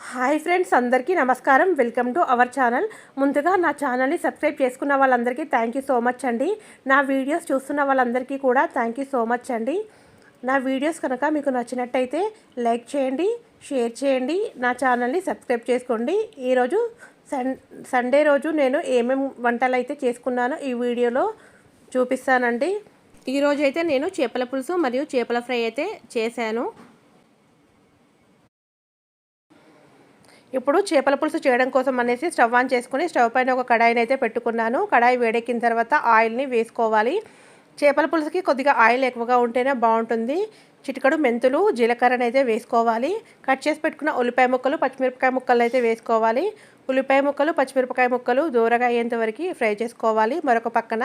Hi friends, అందరికీ నమస్కారం. Welcome to our channel. ముందుగా నా ఛానల్ని సబ్స్క్రైబ్ చేసుకున్న వాళ్ళందరికీ థ్యాంక్ యూ సో మచ్ అండి. నా వీడియోస్ చూస్తున్న వాళ్ళందరికీ కూడా థ్యాంక్ యూ సో మచ్ అండి. నా వీడియోస్ కనుక మీకు నచ్చినట్టయితే లైక్ చేయండి, షేర్ చేయండి, నా ఛానల్ని సబ్స్క్రైబ్ చేసుకోండి. ఈరోజు సండే రోజు నేను ఏమేమి వంటలు అయితే చేసుకున్నానో ఈ వీడియోలో చూపిస్తానండి. ఈరోజు అయితే నేను చేపల పులుసు మరియు చేపల ఫ్రై అయితే చేశాను. ఇప్పుడు చేపల పులుసు చేయడం కోసం అనేసి స్టవ్ ఆన్ చేసుకుని స్టవ్ పైన ఒక కడాయిని అయితే పెట్టుకున్నాను. కడాయి వేడెక్కిన తర్వాత ఆయిల్ని వేసుకోవాలి. చేపల పులుసుకి కొద్దిగా ఆయిల్ ఎక్కువగా ఉంటేనే బాగుంటుంది. చిటికడు మెంతులు, జీలకర్రని అయితే వేసుకోవాలి. కట్ చేసి పెట్టుకున్న ఉల్లిపాయ ముక్కలు, పచ్చిమిరపకాయ ముక్కలు అయితే వేసుకోవాలి. ఉల్లిపాయ ముక్కలు, పచ్చిమిరపకాయ ముక్కలు దూరగా అయ్యేంత వరకు ఫ్రై చేసుకోవాలి. మరొక పక్కన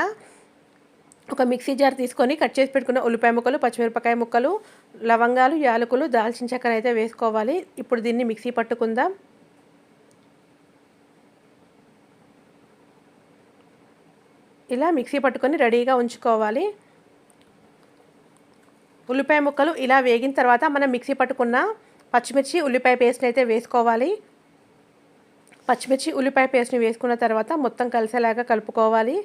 ఒక మిక్సీ జార్ తీసుకొని కట్ చేసి పెట్టుకున్న ఉల్లిపాయ ముక్కలు, పచ్చిమిరపకాయ ముక్కలు, లవంగాలు, యాలకులు, దాల్చిన చెక్కర అయితే వేసుకోవాలి. ఇప్పుడు దీన్ని మిక్సీ పట్టుకుందాం. ఇలా మిక్సీ పట్టుకొని రెడీగా ఉంచుకోవాలి. ఉల్లిపాయ ముక్కలు ఇలా వేగిన తర్వాత మనం మిక్సీ పట్టుకున్న పచ్చిమిర్చి, ఉల్లిపాయ పేస్ట్ని అయితే వేసుకోవాలి. పచ్చిమిర్చి, ఉల్లిపాయ పేస్ట్ని వేసుకున్న తర్వాత మొత్తం కలిసేలాగా కలుపుకోవాలి.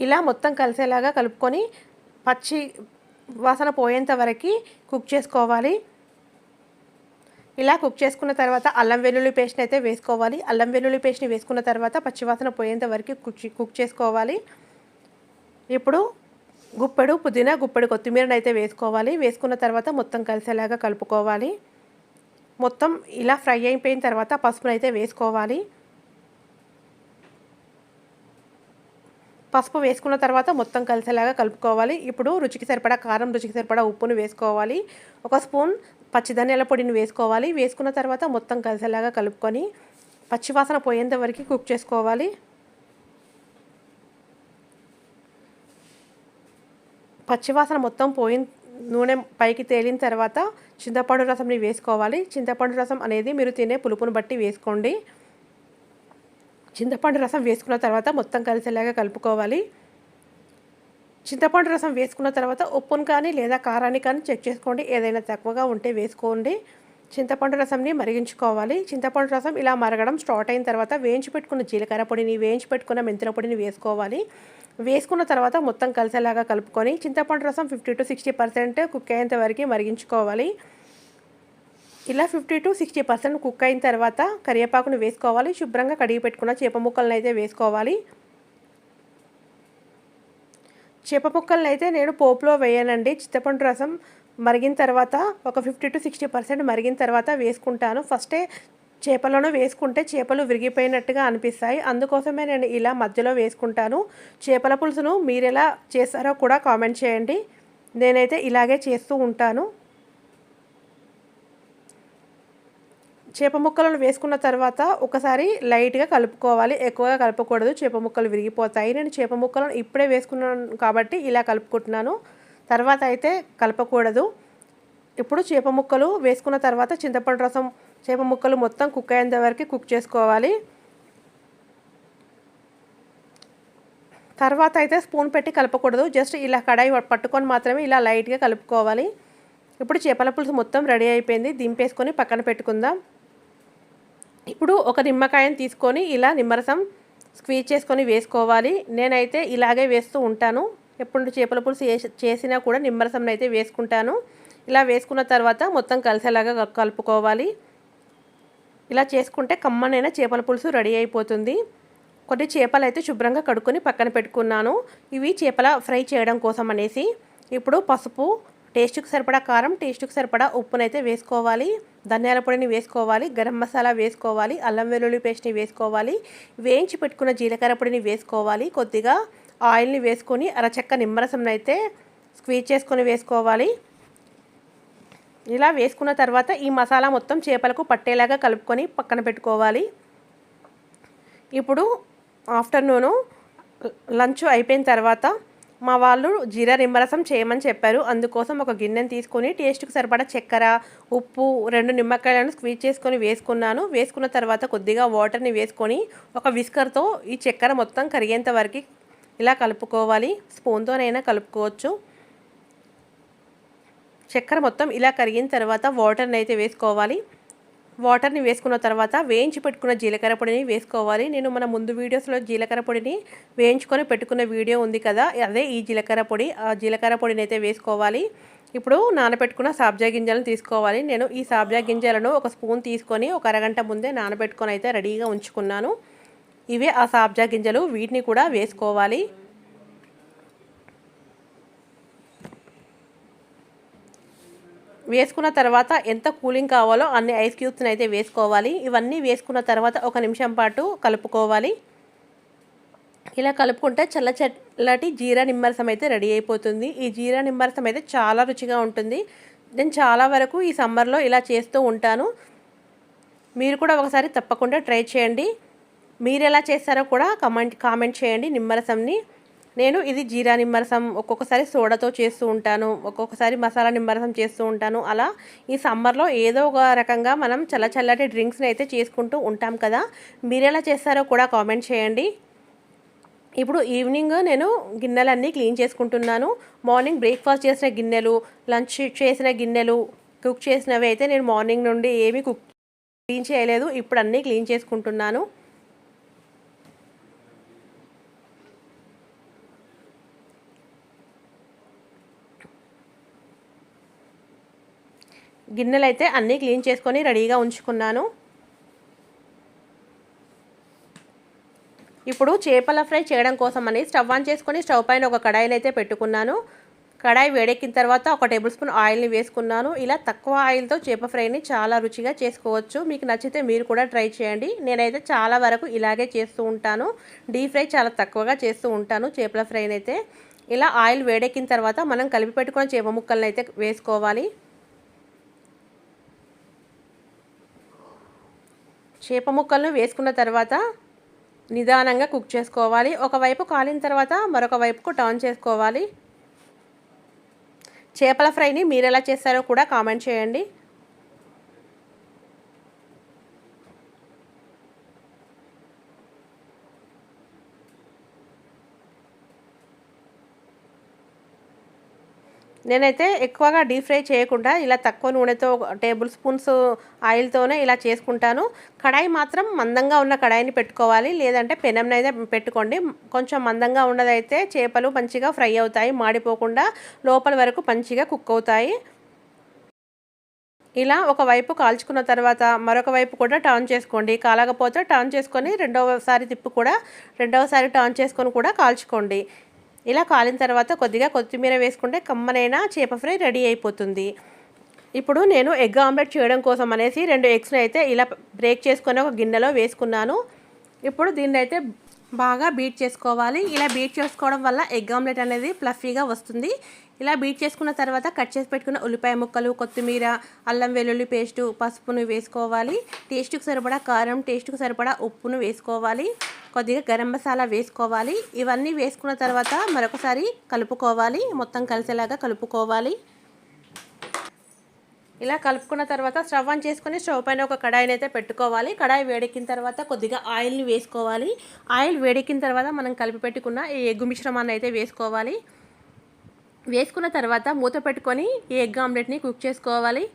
ఇలా మొత్తం కలిసేలాగా కలుపుకొని పచ్చి వాసన పోయేంత వరకు కుక్ చేసుకోవాలి. ఇలా కుక్ చేసుకున్న తర్వాత అల్లం వెల్లుల్లి పేస్ట్ని అయితే వేసుకోవాలి. అల్లం వెల్లుల్లి పేస్ట్ని వేసుకున్న తర్వాత పచ్చివాసన పోయేంత వరకు కుక్ చేసుకోవాలి. ఇప్పుడు గుప్పెడు పుదీనా, గుప్పెడు కొత్తిమీరని అయితే వేసుకోవాలి. వేసుకున్న తర్వాత మొత్తం కలిసేలాగా కలుపుకోవాలి. మొత్తం ఇలా ఫ్రై అయిపోయిన తర్వాత పసుపుని అయితే వేసుకోవాలి. పసుపు వేసుకున్న తర్వాత మొత్తం కలిసేలాగా కలుపుకోవాలి. ఇప్పుడు రుచికి సరిపడా కారం, రుచికి సరిపడా ఉప్పును వేసుకోవాలి. ఒక స్పూన్ పచ్చి ధనియాల పొడిని వేసుకోవాలి. వేసుకున్న తర్వాత మొత్తం కలిసేలాగా కలుపుకొని పచ్చివాసన పోయేంత వరకు కుక్ చేసుకోవాలి. పచ్చివాసన మొత్తం నూనె పైకి తేలిన తర్వాత చింతపండు రసంని వేసుకోవాలి. చింతపండు రసం అనేది మీరు తినే పులుపును బట్టి వేసుకోండి. చింతపండు రసం వేసుకున్న తర్వాత మొత్తం కలిసేలాగా కలుపుకోవాలి. చింతపండు రసం వేసుకున్న తర్వాత ఉప్పును కానీ లేదా కారాన్ని కానీ చెక్ చేసుకోండి. ఏదైనా తక్కువగా ఉంటే వేసుకోండి. చింతపండు రసంని మరిగించుకోవాలి. చింతపండు రసం ఇలా మరగడం స్టార్ట్ అయిన తర్వాత వేయించి పెట్టుకున్న జీలకర్ర పొడిని, వేయించి పెట్టుకున్న మెంతుల పొడిని వేసుకోవాలి. వేసుకున్న తర్వాత మొత్తం కలిసేలాగా కలుపుకొని చింతపండు రసం 50 to 60% కుక్ అయ్యేంత వరకు మరిగించుకోవాలి. ఇలా 50 to 60% కుక్ అయిన తర్వాత కరివేపాకును వేసుకోవాలి. శుభ్రంగా కడిగి పెట్టుకున్న చేప ముక్కలను అయితే వేసుకోవాలి. చేప ముక్కలను అయితే నేను పోపులో వేయనండి. చింతపండు రసం మరిగిన తర్వాత ఒక 50 to 60% మరిగిన తర్వాత వేసుకుంటాను. ఫస్టే చేపలను వేసుకుంటే చేపలు విరిగిపోయినట్టుగా అనిపిస్తాయి. అందుకోసమే నేను ఇలా మధ్యలో వేసుకుంటాను. చేపల పులుసును మీరు ఎలా చేస్తారో కూడా కామెంట్ చేయండి. నేనైతే ఇలాగే చేస్తూ ఉంటాను. చేప ముక్కలను వేసుకున్న తర్వాత ఒకసారి లైట్గా కలుపుకోవాలి. ఎక్కువగా కలుపుకూడదు, చేప ముక్కలు విరిగిపోతాయి. నేను చేప ముక్కలను ఇప్పుడే వేసుకున్నాను కాబట్టి ఇలా కలుపుకుంటున్నాను. తర్వాత అయితే కలపకూడదు. ఇప్పుడు చేప ముక్కలు వేసుకున్న తర్వాత చింతపండు రసం, చేప ముక్కలు మొత్తం కుక్ అయ్యేంత వరకు కుక్ చేసుకోవాలి. తర్వాత అయితే స్పూన్ పెట్టి కలపకూడదు. జస్ట్ ఇలా కడాయి పట్టుకొని మాత్రమే ఇలా లైట్గా కలుపుకోవాలి. ఇప్పుడు చేపల పులుసు మొత్తం రెడీ అయిపోయింది. దింపేసుకొని పక్కన పెట్టుకుందాం. ఇప్పుడు ఒక నిమ్మకాయని తీసుకొని ఇలా నిమ్మరసం స్క్వీజ్ చేసుకొని వేసుకోవాలి. నేనైతే ఇలాగే వేస్తూ ఉంటాను. ఎప్పుడు చేపల పులుసు చేసినా కూడా నిమ్మరసం అయితే వేసుకుంటాను. ఇలా వేసుకున్న తర్వాత మొత్తం కలిసేలాగా కలుపుకోవాలి. ఇలా చేసుకుంటే కమ్మనైన చేపల పులుసు రెడీ అయిపోతుంది. కొన్ని చేపలు అయితే శుభ్రంగా కడుక్కొని పక్కన పెట్టుకున్నాను. ఇవి చేపల ఫ్రై చేయడం కోసం అనేసి. ఇప్పుడు పసుపు, టేస్ట్కి సరిపడా కారం, టేస్ట్కి సరిపడా ఉప్పునైతే వేసుకోవాలి. ధనియాల పొడిని వేసుకోవాలి. గరం మసాలా వేసుకోవాలి. అల్లం వెల్లుల్లి పేస్ట్ని వేసుకోవాలి. వేయించి పెట్టుకున్న జీలకర్ర పొడిని వేసుకోవాలి. కొద్దిగా ఆయిల్ని వేసుకొని అరచెక్క నిమ్మరసం అయితే స్క్వీజ్ చేసుకొని వేసుకోవాలి. ఇలా వేసుకున్న తర్వాత ఈ మసాలా మొత్తం చేపలకు పట్టేలాగా కలుపుకొని పక్కన పెట్టుకోవాలి. ఇప్పుడు ఆఫ్టర్నూను లంచ్ అయిపోయిన తర్వాత మా వాళ్ళు జీరా నిమ్మరసం చేయమని చెప్పారు. అందుకోసం ఒక గిన్నెని తీసుకొని టేస్ట్కి సరిపడా చక్కెర, ఉప్పు, 2 నిమ్మకాయలను స్క్వీజ్ చేసుకొని వేసుకున్నాను. వేసుకున్న తర్వాత కొద్దిగా వాటర్ని వేసుకొని ఒక విస్కర్తో ఈ చక్కెర మొత్తం కరిగేంత వరకు ఇలా కలుపుకోవాలి. స్పూన్తోనైనా కలుపుకోవచ్చు. చక్కెర మొత్తం ఇలా కరిగిన తర్వాత వాటర్ని అయితే వేసుకోవాలి. వాటర్ని వేసుకున్న తర్వాత వేయించి పెట్టుకున్న జీలకర్ర పొడిని వేసుకోవాలి. నేను మన ముందు వీడియోస్లో జీలకర్ర పొడిని వేయించుకొని పెట్టుకున్న వీడియో ఉంది కదా, అదే ఈ జీలకర్ర పొడి. ఆ జీలకర్ర పొడిని అయితే వేసుకోవాలి. ఇప్పుడు నానబెట్టుకున్న సబ్జా గింజలను తీసుకోవాలి. నేను ఈ సబ్జా గింజలను ఒక స్పూన్ తీసుకొని ఒక అరగంట ముందే నానబెట్టుకొని అయితే రెడీగా ఉంచుకున్నాను. ఇవే ఆ సబ్జా గింజలు, వీటిని కూడా వేసుకోవాలి. వేసుకున్న తర్వాత ఎంత కూలింగ్ కావాలో అన్ని ఐస్ క్యూబ్స్ని అయితే వేసుకోవాలి. ఇవన్నీ వేసుకున్న తర్వాత ఒక నిమిషం పాటు కలుపుకోవాలి. ఇలా కలుపుకుంటే చల్లటి జీరా నిమ్మరసం అయితే రెడీ అయిపోతుంది. ఈ జీరా నిమ్మరసం అయితే చాలా రుచిగా ఉంటుంది. నేను చాలా వరకు ఈ సమ్మర్లో ఇలా చేస్తూ ఉంటాను. మీరు కూడా ఒకసారి తప్పకుండా ట్రై చేయండి. మీరు ఎలా చేస్తారో కూడా కామెంట్ చేయండి నిమ్మరసంని. నేను ఇది జీరా నిమ్మరసం, ఒక్కొక్కసారి సోడాతో చేస్తూ ఉంటాను, ఒక్కొక్కసారి మసాలా నిమ్మరసం చేస్తూ ఉంటాను. అలా ఈ సమ్మర్లో ఏదో ఒక రకంగా మనం చల్లటి డ్రింక్స్ని అయితే చేసుకుంటూ ఉంటాం కదా. మీరు ఎలా చేస్తారో కూడా కామెంట్ చేయండి. ఇప్పుడు ఈవినింగ్ నేను గిన్నెలన్నీ క్లీన్ చేసుకుంటున్నాను. మార్నింగ్ బ్రేక్ఫాస్ట్ చేసిన గిన్నెలు, లంచ్ చేసిన గిన్నెలు, కుక్ చేసినవి అయితే నేను మార్నింగ్ నుండి ఏమీ క్లీన్ చేయలేదు. ఇప్పుడు అన్నీ క్లీన్ చేసుకుంటున్నాను. గిన్నెలు అయితే అన్నీ క్లీన్ చేసుకొని రెడీగా ఉంచుకున్నాను. ఇప్పుడు చేపల ఫ్రై చేయడం కోసమని స్టవ్ ఆన్ చేసుకొని స్టవ్ పైన ఒక కడాయిని అయితే పెట్టుకున్నాను. కడాయి వేడెక్కిన తర్వాత ఒక టేబుల్ స్పూన్ ఆయిల్ని వేసుకున్నాను. ఇలా తక్కువ ఆయిల్తో చేప ఫ్రైని చాలా రుచిగా చేసుకోవచ్చు. మీకు నచ్చితే మీరు కూడా ట్రై చేయండి. నేనైతే చాలా వరకు ఇలాగే చేస్తూ ఉంటాను. డీప్ ఫ్రై చాలా తక్కువగా చేస్తూ ఉంటాను చేపల ఫ్రైని అయితే. ఇలా ఆయిల్ వేడెక్కిన తర్వాత మనం కలిపి పెట్టుకున్న చేప ముక్కలను అయితే వేసుకోవాలి. చేప ముక్కలను వేసుకున్న తర్వాత నిదానంగా కుక్ చేసుకోవాలి. ఒకవైపు కాలిన తర్వాత మరొక వైపుకు టర్న్ చేసుకోవాలి. చేపల ఫ్రైని మీరు ఎలా చేస్తారో కూడా కామెంట్ చేయండి. నేనైతే ఎక్కువగా డీప్ ఫ్రై చేయకుండా ఇలా తక్కువ నూనెతో టేబుల్ స్పూన్స్ ఆయిల్తోనే ఇలా చేసుకుంటాను. కడాయి మాత్రం మందంగా ఉన్న కడాయిని పెట్టుకోవాలి, లేదంటే పెనంనైతే పెట్టుకోండి. కొంచెం మందంగా ఉన్నదైతే చేపలు మంచిగా ఫ్రై అవుతాయి, మాడిపోకుండా లోపల వరకు మంచిగా కుక్ అవుతాయి. ఇలా ఒకవైపు కాల్చుకున్న తర్వాత మరొక వైపు కూడా టర్న్ చేసుకోండి. కాలకపోతే టర్న్ చేసుకొని రెండవసారి టర్న్ చేసుకొని కూడా కాల్చుకోండి. ఇలా కాలిన తర్వాత కొద్దిగా కొత్తిమీర వేసుకుంటే కమ్మనైన చేప ఫ్రై రెడీ అయిపోతుంది. ఇప్పుడు నేను ఎగ్ ఆమ్లెట్ చేయడం కోసం అనేసి 2 ఎగ్స్ని అయితే ఇలా బ్రేక్ చేసుకొని ఒక గిన్నెలో వేసుకున్నాను. ఇప్పుడు దీన్ని అయితే బాగా బీట్ చేసుకోవాలి. ఇలా బీట్ చేసుకోవడం వల్ల ఎగ్ ఆమ్లెట్ అనేది ఫ్లఫీగా వస్తుంది. ఇలా బీట్ చేసుకున్న తర్వాత కట్ చేసి పెట్టుకున్న ఉల్లిపాయ ముక్కలు, కొత్తిమీర, అల్లం వెల్లుల్లి పేస్టు, పసుపును వేసుకోవాలి. టేస్ట్కి సరిపడా కారం, టేస్ట్కి సరిపడా ఉప్పును వేసుకోవాలి. కొద్దిగా గరం మసాలా వేసుకోవాలి. ఇవన్నీ వేసుకున్న తర్వాత మరొకసారి కలుపుకోవాలి. మొత్తం కలిసేలాగా కలుపుకోవాలి. ఇలా కలుపుకున్న తర్వాత స్టవ్ ఆన్ చేసుకొని స్టవ్ పైన ఒక కడాయిని అయితే పెట్టుకోవాలి. కడాయి వేడెక్కిన తర్వాత కొద్దిగా ఆయిల్ని వేసుకోవాలి. ఆయిల్ వేడెక్కిన తర్వాత మనం కలిపి పెట్టుకున్న ఈ ఎగ్ మిశ్రమాన్ని అయితే వేసుకోవాలి. వేసుకున్న తర్వాత మూత పెట్టుకొని ఈ ఎగ్ ఆమ్లెట్ని కుక్ చేసుకోవాలి.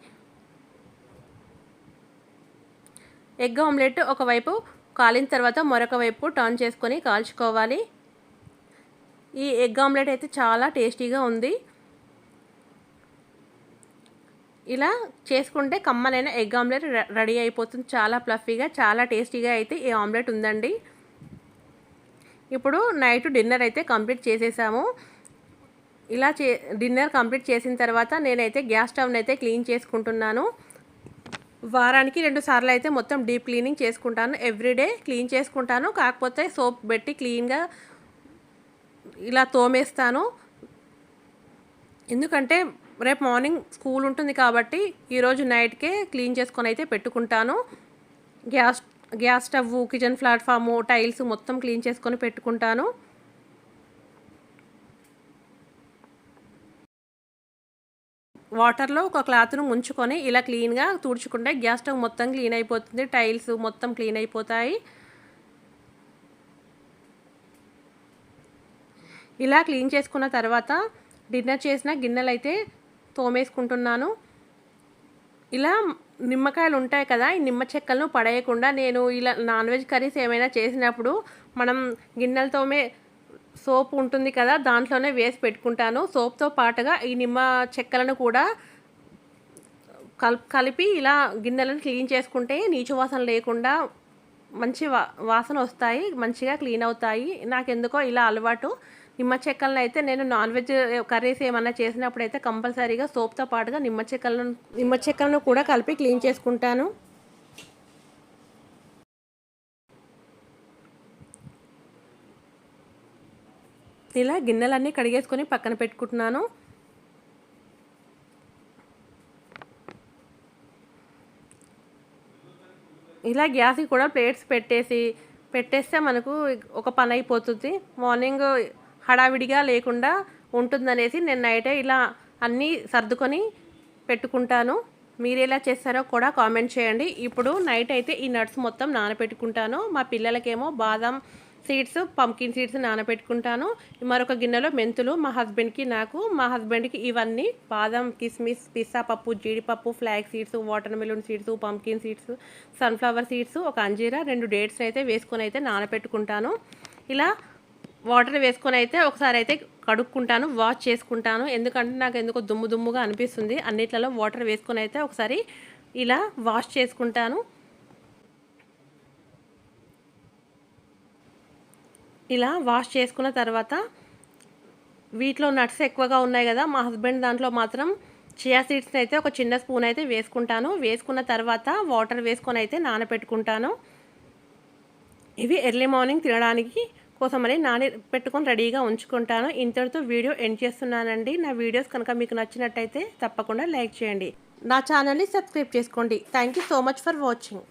ఎగ్ ఆమ్లెట్ ఒకవైపు కాలిన తర్వాత మరొక వైపు టర్న్ చేసుకొని కాల్చుకోవాలి. ఈ ఎగ్ ఆమ్లెట్ అయితే చాలా టేస్టీగా ఉంది. ఇలా చేసుకుంటే కమ్మనైన ఎగ్ ఆమ్లెట్ రెడీ అయిపోతుంది. చాలా ఫ్లఫీగా, చాలా టేస్టీగా అయితే ఈ ఆమ్లెట్ ఉందండి. ఇప్పుడు నైట్ డిన్నర్ అయితే కంప్లీట్ చేసేసాము. ఇలా డిన్నర్ కంప్లీట్ చేసిన తర్వాత నేనైతే గ్యాస్ స్టవ్ని అయితే క్లీన్ చేసుకుంటున్నాను. వారానికి 2 సార్లు అయితే మొత్తం డీప్ క్లీనింగ్ చేసుకుంటాను. ఎవ్రీడే క్లీన్ చేసుకుంటాను. కాకపోతే సోప్ పెట్టి క్లీన్గా ఇలా తోమేస్తాను. ఎందుకంటే రేపు మార్నింగ్ స్కూల్ ఉంటుంది కాబట్టి ఈరోజు నైట్కే క్లీన్ చేసుకొని అయితే పెట్టుకుంటాను. Gas stove, kitchen platform, tiles మొత్తం క్లీన్ చేసుకొని పెట్టుకుంటాను. వాటర్లో ఒక క్లాత్ను ముంచుకొని ఇలా క్లీన్గా తుడుచుకుంటే గ్యాస్ స్టవ్ మొత్తం క్లీన్ అయిపోతుంది. టైల్స్ మొత్తం క్లీన్ అయిపోతాయి. ఇలా క్లీన్ చేసుకున్న తర్వాత డిన్నర్ చేసిన గిన్నెలు అయితే తోమేసుకుంటున్నాను. ఇలా నిమ్మకాయలు ఉంటాయి కదా, ఈ నిమ్మ చెక్కలను పడేయకుండా నేను ఇలా నాన్ వెజ్ కర్రీస్ ఏమైనా చేసినప్పుడు మనం గిన్నెలు తోమే సోప్ ఉంటుంది కదా, దాంట్లోనే వేసి పెట్టుకుంటాను. సోప్తో పాటుగా ఈ నిమ్మ చెక్కలను కూడా కలిపి ఇలా గిన్నెలను క్లీన్ చేసుకుంటే నీచు వాసన లేకుండా మంచి వాసన వస్తాయి, మంచిగా క్లీన్ అవుతాయి. నాకెందుకో ఇలా అలవాటు. నిమ్మ చెక్కలను అయితే నేను నాన్ వెజ్ కర్రీస్ ఏమన్నా చేసినప్పుడు అయితే కంపల్సరీగా సోప్తో పాటుగా నిమ్మ చెక్కలను కూడా కలిపి క్లీన్ చేసుకుంటాను. ఇలా గిన్నెలన్నీ కడిగేసుకొని పక్కన పెట్టుకుంటున్నాను. ఇలా గ్యాస్కి కూడా ప్లేట్స్ పెట్టేస్తే మనకు ఒక పని అయిపోతుంది. మార్నింగ్ హడావిడిగా లేకుండా ఉంటుందనేసి నేను నైటే ఇలా అన్నీ సర్దుకొని పెట్టుకుంటాను. మీరు ఎలా చేస్తారో కూడా కామెంట్ చేయండి. ఇప్పుడు నైట్ అయితే ఈ నట్స్ మొత్తం నానబెట్టుకుంటాను. మా పిల్లలకేమో బాదం సీడ్స్, పంకిన్ సీడ్స్ నానబెట్టుకుంటాను. మరొక గిన్నెలో మెంతులు, మా హస్బెండ్కి ఇవన్నీ బాదం, కిస్మిస్, పిస్తా పప్పు, జీడిపప్పు, flax seeds, water melon seeds, pumpkin seeds, sunflower seeds, ఒక అంజీరా, 2 డేట్స్ అయితే వేసుకొని అయితే నానబెట్టుకుంటాను. ఇలా వాటర్ వేసుకొని అయితే ఒకసారి అయితే కడుక్కుంటాను, వాష్ చేసుకుంటాను. ఎందుకంటే నాకు ఎందుకో దుమ్ముగా అనిపిస్తుంది. అన్నిట్లలో వాటర్ వేసుకొని అయితే ఒకసారి ఇలా వాష్ చేసుకుంటాను. ఇలా వాష్ చేసుకున్న తర్వాత వీటిలో నట్స్ ఎక్కువగా ఉన్నాయి కదా, మా హస్బెండ్ దాంట్లో మాత్రం చియా సీడ్స్ని అయితే ఒక చిన్న స్పూన్ అయితే వేసుకుంటాను. వేసుకున్న తర్వాత వాటర్ వేసుకొని అయితే నానబెట్టుకుంటాను. ఇవి ఎర్లీ మార్నింగ్ తినడానికి కోసమని పెట్టుకొని రెడీగా ఉంచుకుంటాను. ఇంతటితో వీడియో ఎండ్ చేస్తున్నానండి. నా వీడియోస్ కనుక మీకు నచ్చినట్టయితే తప్పకుండా లైక్ చేయండి. నా ఛానల్ని సబ్స్క్రైబ్ చేసుకోండి. Thank you so much for watching.